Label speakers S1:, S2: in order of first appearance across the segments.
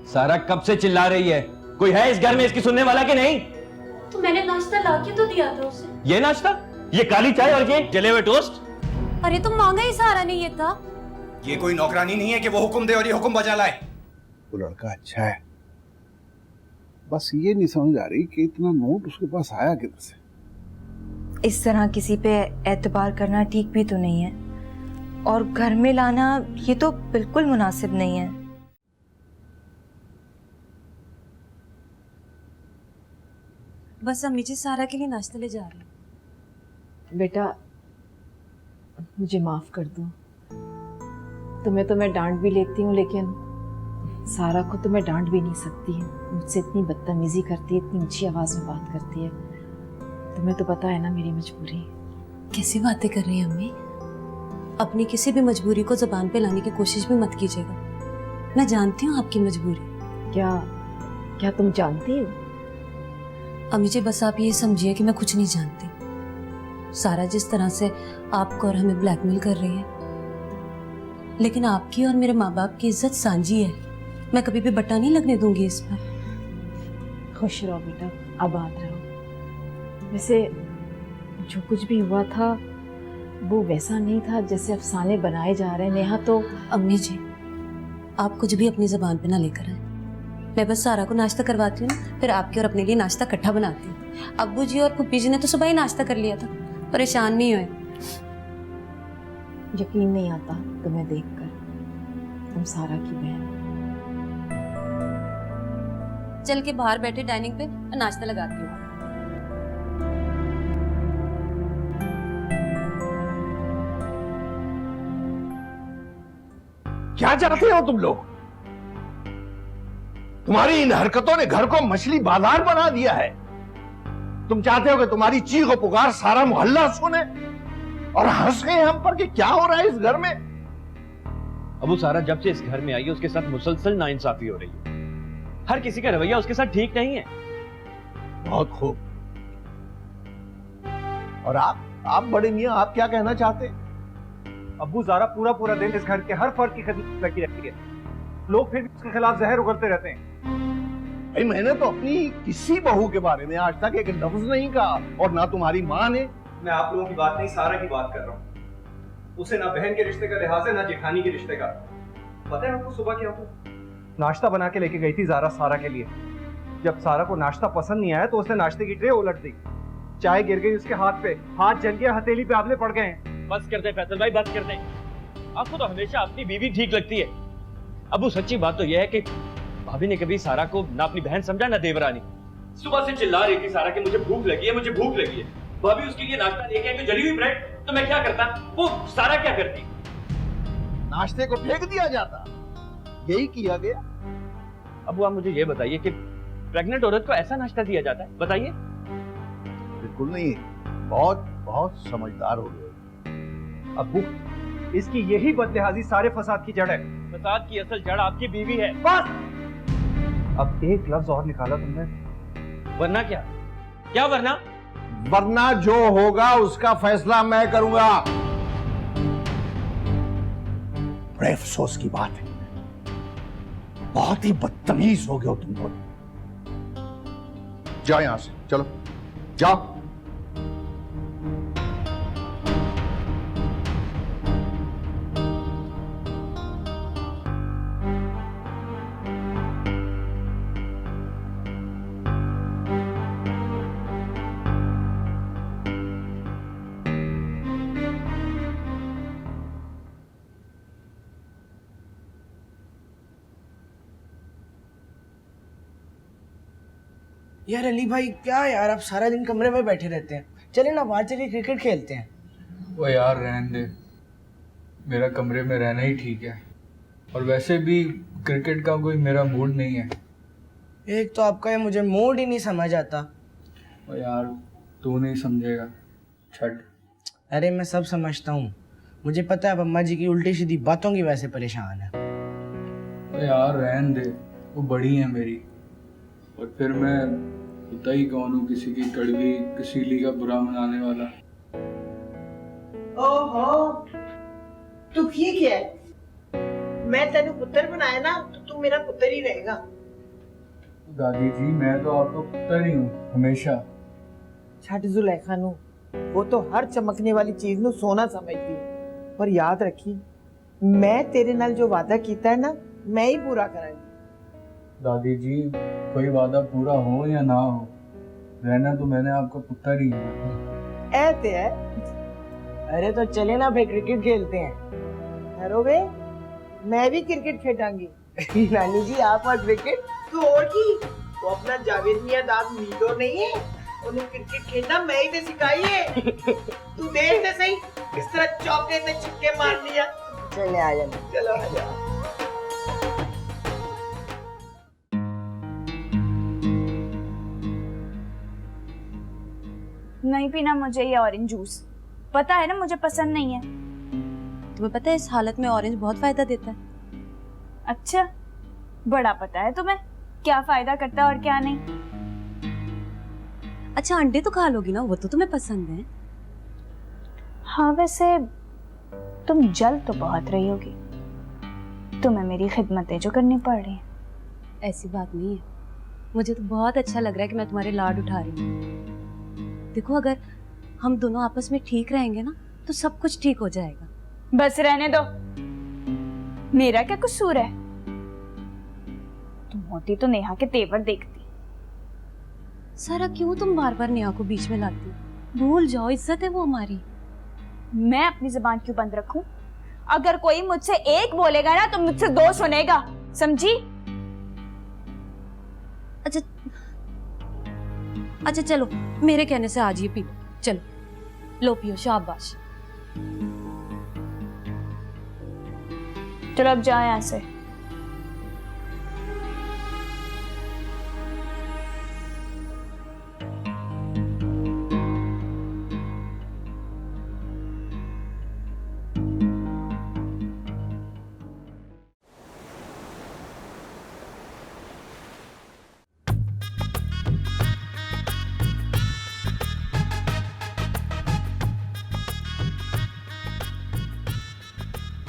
S1: सारा कब से चिल्ला रही है? कोई है इस घर में इसकी सुनने वाला कि नहीं?
S2: तो मैंने नाश्ता लाके तो दिया था उसे।
S1: ये नाश्ता, ये काली चाय और ये जले हुए टोस्ट।
S2: अरे तुम मांगा ही सहारा नहीं ये था।
S3: ये कोई नौकरानी नहीं है कि वो हुक्म दे और ये हुक्म बजा लाए।
S4: वो लड़का अच्छा है, बस ये नहीं समझ आ रही कि इतना नोट उसके पास आया किधर से।
S5: इस तरह किसी पे एतबार करना ठीक भी तो नहीं है, और घर में लाना ये तो बिल्कुल मुनासिब नहीं है।
S2: बस अम्मी जी सहारा के लिए नाश्ता ले जा रही हैं।
S6: बेटा मुझे माफ कर दो, तुम्हें तो मैं डांट भी लेती हूँ, लेकिन सारा को तो मैं डांट भी नहीं सकती है। मुझसे इतनी बदतमीजी करती है, इतनी ऊंची आवाज में बात करती है। तुम्हें तो पता है ना मेरी मजबूरी।
S2: कैसी बातें कर रही हैं अम्मी? अपनी किसी भी मजबूरी को जुबान पे लाने की कोशिश भी मत कीजिएगा। मैं जानती हूँ आपकी मजबूरी।
S6: क्या तुम जानती हो?
S2: अम्मी जी बस आप ये समझिए कि मैं कुछ नहीं जानती। सारा जिस तरह से आपको और हमें ब्लैकमेल कर रही है, लेकिन आपकी और मेरे माँ बाप की इज्जत सांझी है। मैं कभी भी बट्टा नहीं लगने दूंगी इस पर।
S6: खुश रहो बेटा, आबाद रहो। वैसे जो कुछ भी हुआ था वो वैसा नहीं था जैसे अफसाने बनाए जा रहे हैं। नेहा तो
S2: अम्मी जी आप कुछ भी अपनी जुबान पे ना लेकर आए। मैं बस सारा को नाश्ता करवाती हूँ ना, फिर आपके और अपने लिए नाश्ता इकट्ठा बनाती हूँ। अब्बू जी और फुप्पी जी ने तो सुबह ही नाश्ता कर लिया था, परेशान नहीं हुए।
S6: यकीन नहीं आता तुम्हें देखकर, तुम सारा की बहन।
S2: चल के बाहर बैठे डाइनिंग पे नाश्ता लगाती हूँ।
S4: क्या चाहते हो तुम लोग? तुम्हारी इन हरकतों ने घर को मछली बाजार बना दिया है। तुम चाहते हो कि तुम्हारी चीख और पुकार सारा मोहल्ला सुने और हंस गए हम पर कि क्या हो रहा है इस घर में।
S1: अबू सारा जब से इस घर में आई है उसके साथ मुसलसल नाइंसाफी हो रही है। हर किसी का रवैया उसके साथ ठीक नहीं है।
S4: बहुत खूब। और आप बड़े मियां, आप क्या कहना चाहते हैं?
S3: अब्बू ज़ारा पूरा दिन इस घर के हर फर्द की खिदमत लगी रहती है। लोग फिर भी उसके खिलाफ जहर उगलते रहते हैं।
S4: भाई मैंने तो अपनी किसी बहू के बारे में आज तक एक लफ्ज नहीं कहा, और ना तुम्हारी माँ ने।
S3: मैं आप लोगों की बात नहीं, सारा की बात कर रहा हूँ। उसे ना बहन के रिश्ते का लिहाज है ना जेठानी के रिश्ते का। पता है आपको सुबह क्या हुआ? नाश्ता बना के लेके गई थी ज़ारा सारा के लिए। जब सारा को नाश्ता पसंद नहीं आया तो उसने नाश्ते की ट्रे उलट दी। चाय गिर गई उसके हाथ पे, हाथ जल गया, हथेली पे आंवले पड़ गए।
S1: बस कर दे फैसल भाई, बस कर दे। आपको तो हमेशा अपनी बीवी ठीक लगती है। अबू सच्ची बात तो यह है कि भाभी ने कभी सारा को ना अपनी बहन समझा ना देवरानी। सुबह से चिल्ला रही थी सारा कि मुझे भूख लगी है, मुझे भूख लगी है। भाभी उसके लिए नाश्ता लेके आई तो जली हुई ब्रेड, तो मैं क्या करता? वो सारा क्या करती?
S4: नाश्ते को फेंक दिया जाता, यही किया गया।
S1: अबू आप मुझे ये बताइए कि प्रेग्नेंट औरत को ऐसा नाश्ता दिया जाता है? बताइए।
S4: बिल्कुल नहीं, बहुत समझदार हो गए।
S3: अब्बू इसकी यही बदलिहाजी सारे फसाद की जड़ है।
S1: फसाद की असल जड़ आपकी बीवी है।
S3: बस अब एक लफ्ज और निकाला तुमने।
S1: वरना क्या? क्या वरना?
S4: वरना जो होगा उसका फैसला मैं करूंगा। बड़े अफसोस की बात है, बहुत ही बदतमीज हो गए हो तुम दोनों। जाओ यहां से, चलो जाओ।
S7: यार अली भाई, क्या यार आप सारा दिन कमरे में बैठे रहते हैं? चले ना बाहर चलिए क्रिकेट खेलते हैं।
S8: वो यार रहने दे, मेरा कमरे में रहना ही ठीक है। और वैसे भी क्रिकेट का कोई मेरा मूड नहीं है।
S7: एक तो आपका ये मुझे मूड ही नहीं समझ आता।
S8: वो यार तू नहीं समझेगा, छट।
S7: अरे मैं सब समझता हूँ, मुझे पता है आप अम्मा जी की उल्टी सीधी बातों की वजह से परेशान है।
S8: वो यार रहने दे, वो बड़ी है मेरी, और फिर मैं पता ही कौन हूँ, किसी की कड़वी कसीली का बुरा मनाने वाला।
S9: ओहो, तू ठीक है? मैं तेनु पुत्र बनाया ना तो तू मेरा पुत्र ही रहेगा।
S8: दादी जी मैं तो आपका पुत्र ही हूँ हमेशा।
S7: छठ जुलेखा नू वो तो हर चमकने वाली चीज नू सोना समझती है, पर याद रखी मैं तेरे नाल जो वादा कीता है ना मैं ही पूरा करांगी।
S8: दादी जी कोई वादा पूरा हो या ना हो, रहना तो मैंने आपका पुत्र ही है।
S7: ऐसे है। अरे तो चले ना फिर क्रिकेट खेलते हैं। अरे मैं भी क्रिकेट खेलांगी। नानी जी आप और क्रिकेट तो और की वो अपना जावेद मियां दाद मीडो नहीं है, उन्हें क्रिकेट खेलना मैं ही तो सिखाइए। तू देख ते सही किस तरह चौके ते छक्के मार लिया। चले आ जा, चलो आ जा।
S9: नहीं पीना मुझे ये ऑरेंज जूस, पता है ना मुझे पसंद नहीं है।
S2: तुम्हें पता है इस हालत में ऑरेंज बहुत फायदा देता है।
S9: अच्छा, बड़ा पता है तुम्हें क्या फायदा करता है और क्या नहीं।
S2: अच्छा अंडे तो खा लोगी ना, वो तो तुम्हें पसंद है।
S9: हाँ वैसे तुम जल तो बहुत रही होगी, तुम्हें मेरी खिदमतें जो करनी पड़ रही हैं।
S2: ऐसी बात नहीं है, मुझे तो बहुत अच्छा लग रहा है कि मैं तुम्हारे लाड उठा रही हूँ। देखो अगर हम दोनों आपस में ठीक रहेंगे ना तो सब कुछ ठीक हो जाएगा।
S9: बस रहने दो, मेरा क्या कसूर है? तुम होती तो नेहा के तेवर देखती।
S2: सारा क्यों तुम बार बार नेहा को बीच में लाती? भूल जाओ, इज्जत है वो हमारी।
S9: मैं अपनी जुबान क्यों बंद रखूं? अगर कोई मुझसे एक बोलेगा ना तो मुझसे दो सुनेगा, समझी?
S2: अच्छा अच्छा चलो, मेरे कहने से आज ये पी लो। चलो लो पियो, शाबाश।
S9: चलो अब जाओ यहाँ से।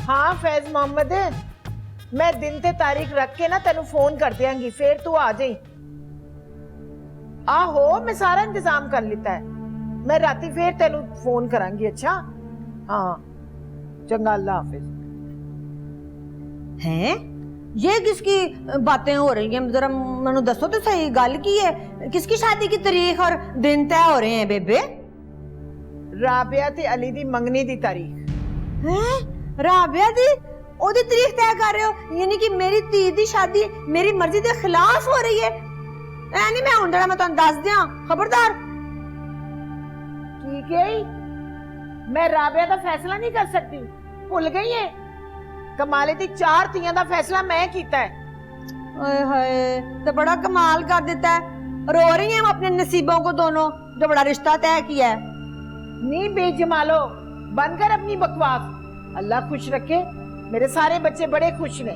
S7: हाँ फैज मोहम्मद, मैं दिन ते तारीख रख के ना तेनू फोन कर दियांगी, फिर तू आ जाई। आहो मैं सारा इंतजाम कर लिता है, मैं राती फिर तेनू फोन करांगी। अच्छा हाँ चंगा, अल्लाह हाफिज।
S10: हैं ये किसकी बातें हो रही हैं? जरा मैनू दसो तो सही, गल की है? किसकी शादी की तारीख और दिन तय हो रहे हैं बेबे?
S7: राबिया ते अली दी मंगनी दी तारीख।
S10: हैं राबिया दी ओदी तारीख तय कर रहे हो? यानी कि मेरी धी दी शादी मेरी मर्जी के खिलाफ हो रही है? ऐ नहीं मैं हुण जरा मैं तुहानू दस दियां, खबरदार।
S7: ठीक है, मैं राबिया दा फैसला नहीं कर सकती, भुल गई है? कमाले दी 4 तियां दा फैसला मैं कीता है।
S10: ओए हाय, तो बड़ा कमाल कर देता है। रो रही हैं अपने नसीबों को दोनों, जो बड़ा रिश्ता तय किया है।
S7: नहीं बेजमालो, बंद कर अपनी बकवास। अल्लाह खुश रखे, मेरे सारे बच्चे बड़े खुश ने।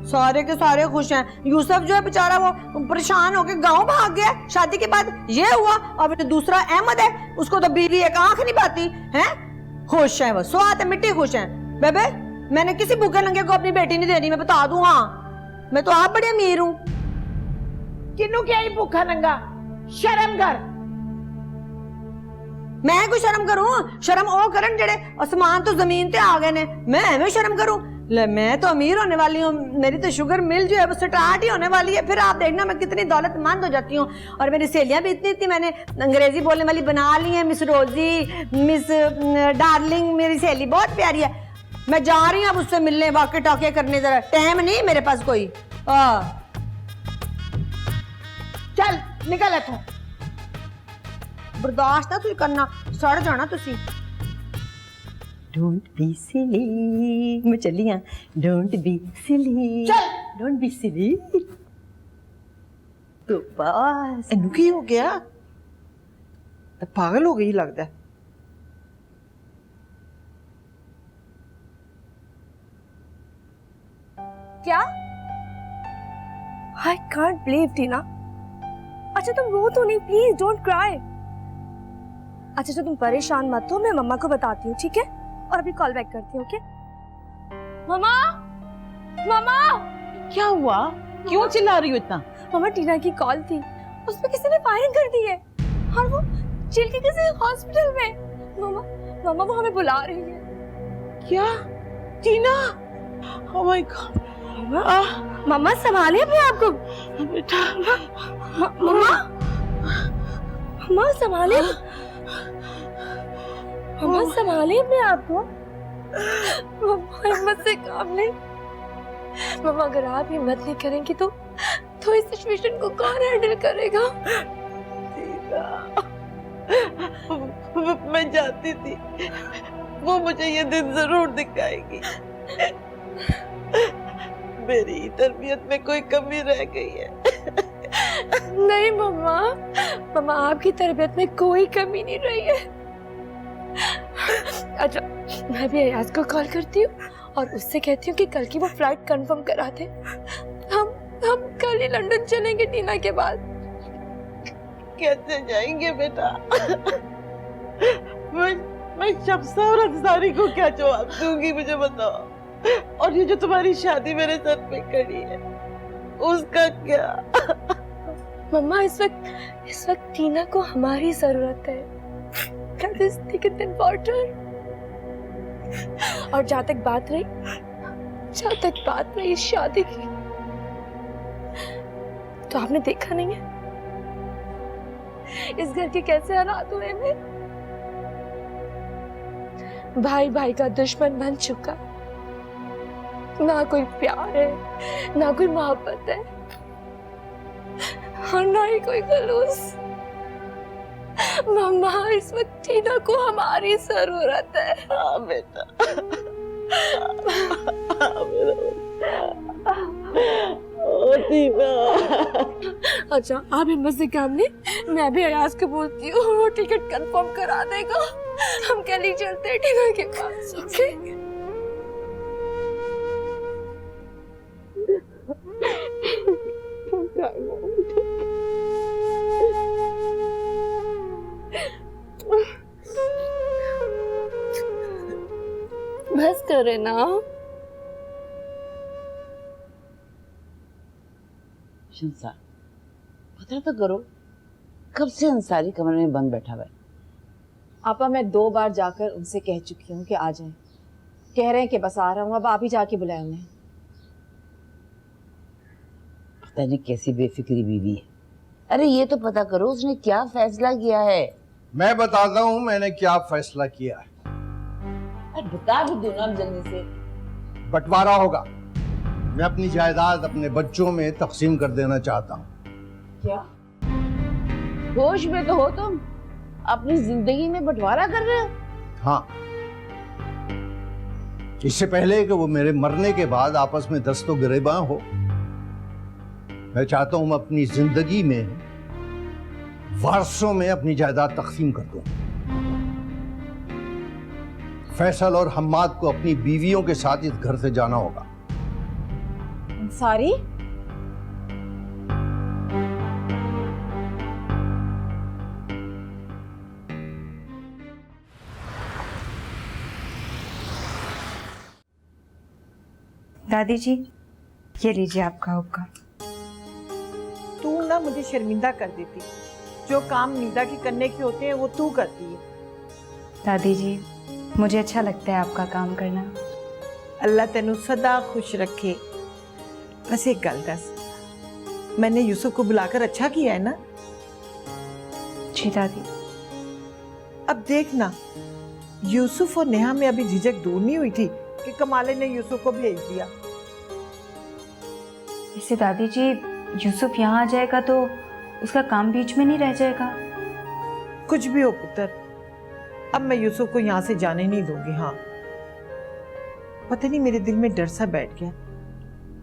S10: सारे के सारे खुश हैं। यूसुफ जो है बेचारा वो परेशान होके गांव भाग गया शादी के बाद। ये हुआ, अब तो दूसरा अहमद है, उसको तो बीवी एक आंख नहीं पाती है। खुश है वो, स्वाद मिट्टी खुश है। बेबे मैंने किसी भूखे नंगे को अपनी बेटी नहीं देनी, मैं बता दूं। हाँ मैं तो आप बड़े अमीर हूं।
S7: किन्नू क्या ही भूखा नंगा? शर्म कर।
S10: मैं कोई शर्म करूं? शर्म ओ करन जेड़े आसमान तो जमीन ते आ गए ने, मैं एवं शर्म करूं? ले मैं तो अमीर होने वाली हूँ, मेरी तो शुगर मिल जो है वो स्टार्ट ही होने वाली है। फिर आप देखना मैं कितनी दौलतमंद हो जाती हूँ। और मेरी सहेलियां भी इतनी मैंने अंग्रेजी बोलने वाली बना ली है। मिस रोजी, मिस डार्लिंग, मेरी सहेली बहुत प्यारी है। मैं जा रही हूँ अब उससे मिलने, वाके टाके करने, जरा टाइम नहीं मेरे पास कोई।
S7: चल निकल इथों।
S10: बर्दाश्त ना तुम करना, सड़ जाना तुसी। डोंट बी सिली, मैं चली हाँ। डोंट बी सिली,
S7: चल।
S10: Don't be silly. तो बस
S7: इनू की हो गया? तो पागल हो गई लगता है।
S11: क्या? I can't believe टीना। अच्छा तुम रो तो नहीं, प्लीज डोंट क्राई। अच्छा तो तुम परेशान मत हो, मैं मम्मा को बताती हूँ, ठीक है? और अभी कॉल बैक करती हूँ, ओके? मम्मा, मम्मा।
S12: क्या हुआ? क्यों चिल्ला रही हो इतना?
S11: मामा टीना की कॉल थी, उस पे किसी ने फायरिंग कर दी है और वो जेल के किसी हॉस्पिटल में। मामा मामा वो हमें बुला रही है।
S7: क्या? टीना? Oh my God.
S11: मामा संभालिए अपने आप को।
S7: बेटा
S11: मामा मामा संभालिए, मामा संभालिए अपने आप को। मामा हिम्मत से काम ले। मामा अगर आप हिम्मत नहीं करेंगी तो इस सिचुएशन को कौन हैंडल करेगा?
S7: मैं जानती थी वो मुझे ये दिन जरूर दिखाएगी। मेरी तरबियत में कोई कमी रह गई है।
S11: नहीं मम्मा, मम्मा आपकी तरबियत में कोई कमी नहीं रही है। अच्छा मैं भी अयाज को कॉल करती हूँ और उससे कहती हूँ कि कल की वो फ्लाइट कंफर्म करा दे। हम कल ही लंदन चलेंगे टीना के बाद।
S7: कैसे जाएंगे बेटा? मैं शब्सा और अंसारी को क्या जवाब दूंगी, मुझे बताओ। और ये जो तुम्हारी शादी मेरे सर पे खड़ी है उसका क्या?
S11: मम्मा इस वक्त टीना को हमारी जरूरत है। That is important. और जहाँ तक बात रही इस शादी की, तो आपने देखा नहीं है इस घर के कैसे हालात हुए हैं। भाई भाई का दुश्मन बन चुका, ना कोई प्यार है ना कोई मोहब्बत है और ना ही कोई खलूस। मम्मा इस वक्त टीना को हमारी जरूरत है।
S7: हाँ बेटा, ओ टीना।
S11: अच्छा आप हिम्मत से काम ले, मैं भी अयाज को बोलती हूँ वो टिकट कंफर्म करा देगा। हम कल ही चलते हैं टीना के पास। ओके बस करे ना।
S12: शमसा पता तो करो कब से अंसारी कमरे में बंद बैठा हुआ है।
S6: आपा मैं 2 बार जाकर उनसे कह चुकी हूँ कि आ जाएं। कह रहे हैं कि बस आ रहा हूँ, अब आप ही जाके बुलाए उन्हें।
S12: पता नहीं कैसी बेफिक्री बीवी है। अरे ये तो पता करो उसने क्या फैसला किया है।
S4: मैं बताता हूँ मैंने क्या फैसला किया है।
S12: अरे बता भी दो ना जल्दी से।
S4: बंटवारा होगा। मैं अपनी जायदाद अपने बच्चों में तकसीम कर देना चाहता हूँ।
S12: क्या होश में तो हो तुम? अपनी जिंदगी में बंटवारा कर रहे हो?
S4: हाँ, इससे पहले कि वो मेरे मरने के बाद आपस में दस्तो गिरेबां हो, मैं चाहता हूं मैं अपनी जिंदगी में वारसों में अपनी जायदाद तकसीम कर दूं। फैसल और हम्माद को अपनी बीवियों के साथ इस घर से जाना होगा।
S6: अंसारी?
S5: दादी जी ये लीजिए आपका हुक्का।
S10: तू ना मुझे शर्मिंदा कर देती। जो काम निदा की करने के होते हैं वो तू करती है।
S5: दादी जी मुझे अच्छा लगता है आपका काम करना।
S10: अल्लाह तेनू सदा खुश रखे। बस एक गल दस, मैंने यूसुफ को बुलाकर अच्छा किया है ना?
S5: जी दादी।
S10: अब देखना, यूसुफ और नेहा में अभी झिझक दूर नहीं हुई थी कि कमाले ने यूसुफ को भेज दिया।
S5: इससे दादी जी यूसुफ यहाँ आ जाएगा तो उसका काम बीच में नहीं रह जाएगा।
S10: कुछ भी हो पुत्र, अब मैं यूसुफ को यहाँ से जाने नहीं दूंगी। हाँ, पता नहीं मेरे दिल में डर सा बैठ गया।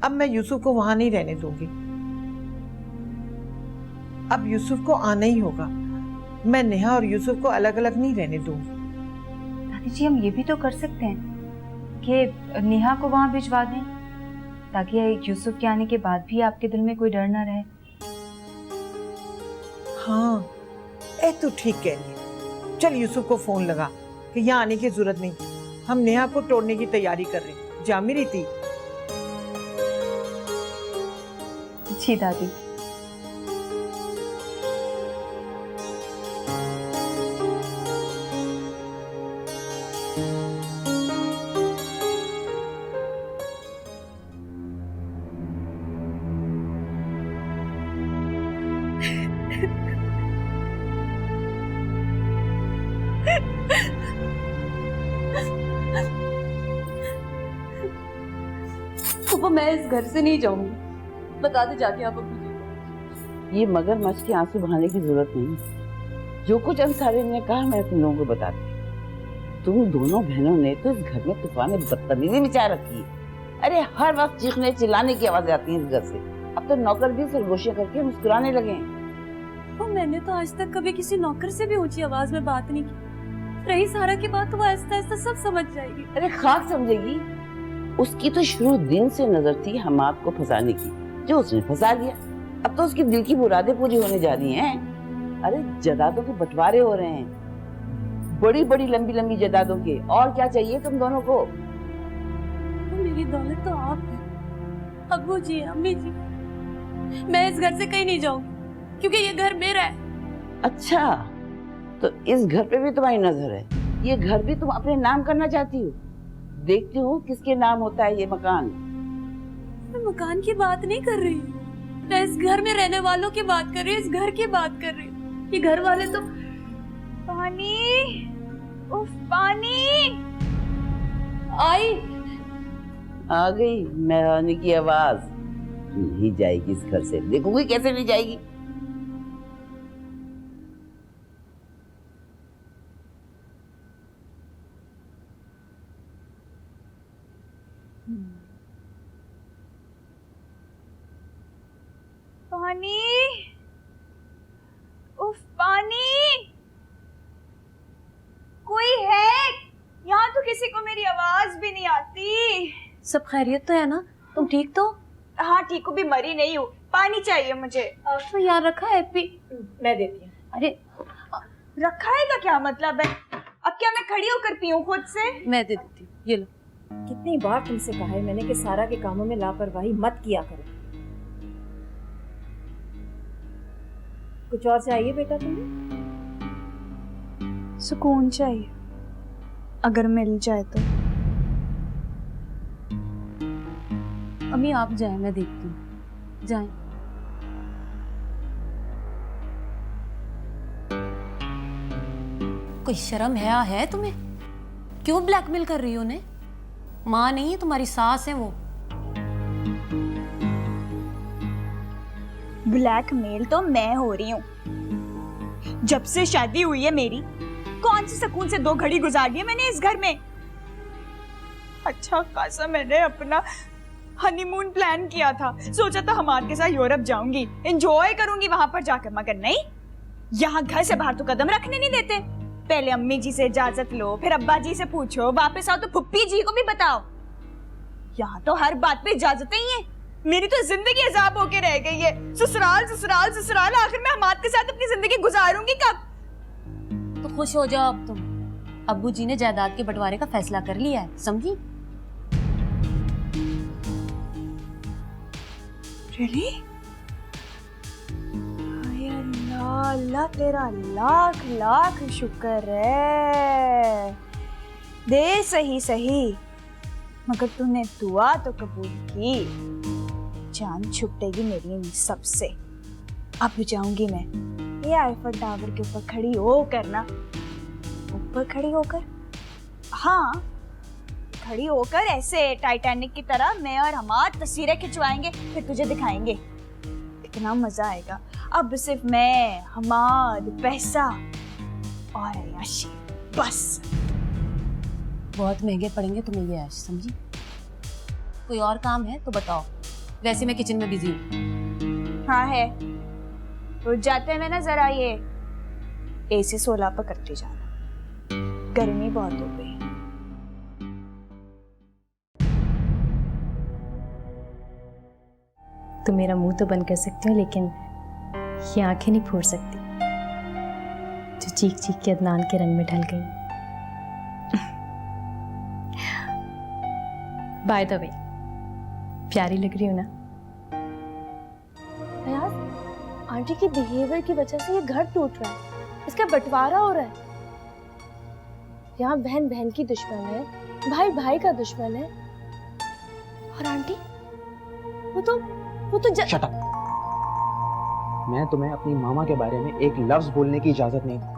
S10: अब मैं यूसुफ को वहां नहीं रहने दूंगी। अब यूसुफ को आना ही होगा। मैं नेहा और यूसुफ को अलग अलग नहीं रहने दूंगी।
S5: दादी जी हम ये भी तो कर सकते हैं कि नेहा को वहां भिजवा दें ताकि यूसुफ के आने के बाद भी आपके दिल में कोई डर ना रहे।
S10: हाँ ए तू ठीक कह रही है। चल यूसुफ को फोन लगा कि यहाँ आने की जरूरत नहीं, हम नेहा को तोड़ने की तैयारी कर रहे हैं। जा मेरी थी।
S5: जी दादी।
S2: पापा मैं इस घर से नहीं जाऊंगी, बता दे जाके आप अब्बू जी को।
S12: ये मगरमच्छ के आंसू बहाने की जरूरत नहीं। जो कुछ अंसारी ने कहा मैं तुम लोगों को बता दी। तुम दोनों बहनों ने तो इस घर में तूफान बदतमीजी मचा रखी है। अरे हर वक्त चीखने चिल्लाने की आवाज आती है इस घर से। अब तो नौकर भी सरगोशियां करके मुस्कुराने लगे हैं।
S2: तो मैंने तो आज तक कभी किसी नौकर से भी ऊंची आवाज में बात नहीं की। रही सारा की बात तो वो आहिस्ता आहिस्ता सब समझ जाएगी।
S12: अरे खाक समझेगी। उसकी तो शुरू दिन से नजर थी हमाद को फंसाने की, जो उसने फंसा लिया। अब तो उसकी दिल की मुरादें पूरी होने जा रही हैं। अरे जदादों के बंटवारे हो रहे हैं, बड़ी बड़ी लंबी लंबी जदादों के। और क्या चाहिए तुम दोनों को?
S2: तो मेरी दौलत तो आप है, अब्बू जी, अम्मी जी। मैं इस घर से कहीं नहीं जाऊंगी क्योंकि ये घर मेरा है।
S12: अच्छा, तो इस घर पे भी तुम्हारी नजर है? ये घर भी तुम अपने नाम करना चाहती हो? देखती हूँ किसके नाम होता है ये मकान।
S2: मैं मकान की बात नहीं कर रही हूँ, मैं इस घर में रहने वालों की बात कर रही हूँ, इस घर की बात कर रही हूँ। ये घर वाले तो
S9: पानी, उफ पानी।
S2: आई
S12: आ गई मेहरानी की आवाज। नहीं जाएगी इस घर से, देखोगी कैसे नहीं जाएगी।
S9: पानी, उफ पानी। कोई है? यहाँ तो किसी को मेरी आवाज भी नहीं आती।
S2: सब खैरियत तो है ना? तुम ठीक तो?
S9: हाँ ठीक हूँ, भी मरी नहीं हूँ। पानी चाहिए मुझे।
S2: तो यहाँ रखा है पी।
S10: मैं देती हूँ।
S2: अरे
S9: रखा है का क्या मतलब है? अब क्या मैं खड़ी होकर पीऊँ खुद से?
S2: मैं दे देती हूँ, ये लो।
S6: कितनी बार तुमसे कहा है मैंने कि सारा के कामों में लापरवाही मत किया करो। कुछ और चाहिए बेटा तुम्हें?
S9: सुकून चाहिए, अगर मिल जाए तो।
S2: अम्मी आप जाएं, मैं देखती हूँ। जाएं। कोई शर्म है तुम्हें? क्यों ब्लैकमेल कर रही हो उन्हें? माँ नहीं है तुम्हारी, सास है वो।
S9: ब्लैकमेल तो मैं हो रही हूँ। जब से शादी हुई है मेरी, कौन सी सुकून से 2 घड़ी गुजार दी है मैंने इस घर में। अच्छा खासा मैंने अपना हनीमून प्लान किया था। सोचा था हमारे के साथ यूरोप जाऊंगी, एंजॉय करूंगी वहां पर जाकर, मगर नहीं, यहाँ घर से बाहर तो कदम रखने नहीं देते। पहले अम्मी जी से इजाजत लो, फिर अब्बा जी से पूछो, वापस आओ तो फुप्पी जी को भी बताओ। यहाँ तो हर बात पे इजाजतें ही है। मेरी तो जिंदगी अजाब होके रह गई है। ससुराल ससुराल ससुराल, आखिर मैं हमाद के साथ अपनी जिंदगी गुजारूंगी कब?
S2: तो खुश हो जाओ अब तुम। अब्बू जी ने जायदाद के बंटवारे का फैसला कर लिया है, समझी?
S9: Really? अल्लाह अल्लाह तेरा लाख लाख शुक्र है। दे सही सही, मगर तूने दुआ तो कबूल की। जान छुटेगी मेरी इन सबसे। अब जाऊंगी मैं ये आईफल टावर के ऊपर खड़ी होकर ना, ऊपर खड़ी होकर, हाँ खड़ी होकर ऐसे टाइटैनिक की तरह मैं और हमाद तस्वीरें खिंचवाएंगे, फिर तुझे दिखाएंगे। कितना मजा आएगा। अब सिर्फ मैं, हमाद, पैसा और अय्याशी, बस।
S2: बहुत महंगे पड़ेंगे तुम्हें ये ऐश, समझी? कोई और काम है तो बताओ, वैसे मैं किचन में बिजी हूँ।
S9: हाँ है, रुक जाते हैं ना जरा, ये AC 16 पर करती जाना, गर्मी बहुत हो गई।
S13: तो मेरा मुंह तो बंद कर सकती हूँ, लेकिन ये आंखें नहीं फोड़ सकती जो चीख चीख के अदनान के रंग में ढल गई। बाय द वे, प्यारी लग रही हूँ ना?
S11: यार, आंटी की बिहेवियर की वजह से ये घर टूट रहा है, इसका बंटवारा हो रहा है। यहाँ बहन बहन की दुश्मन है, भाई भाई का दुश्मन है, और आंटी वो तो
S3: शट अप। मैं तुम्हें अपनी मामा के बारे में एक लफ्ज बोलने की इजाजत नहीं दूंगा।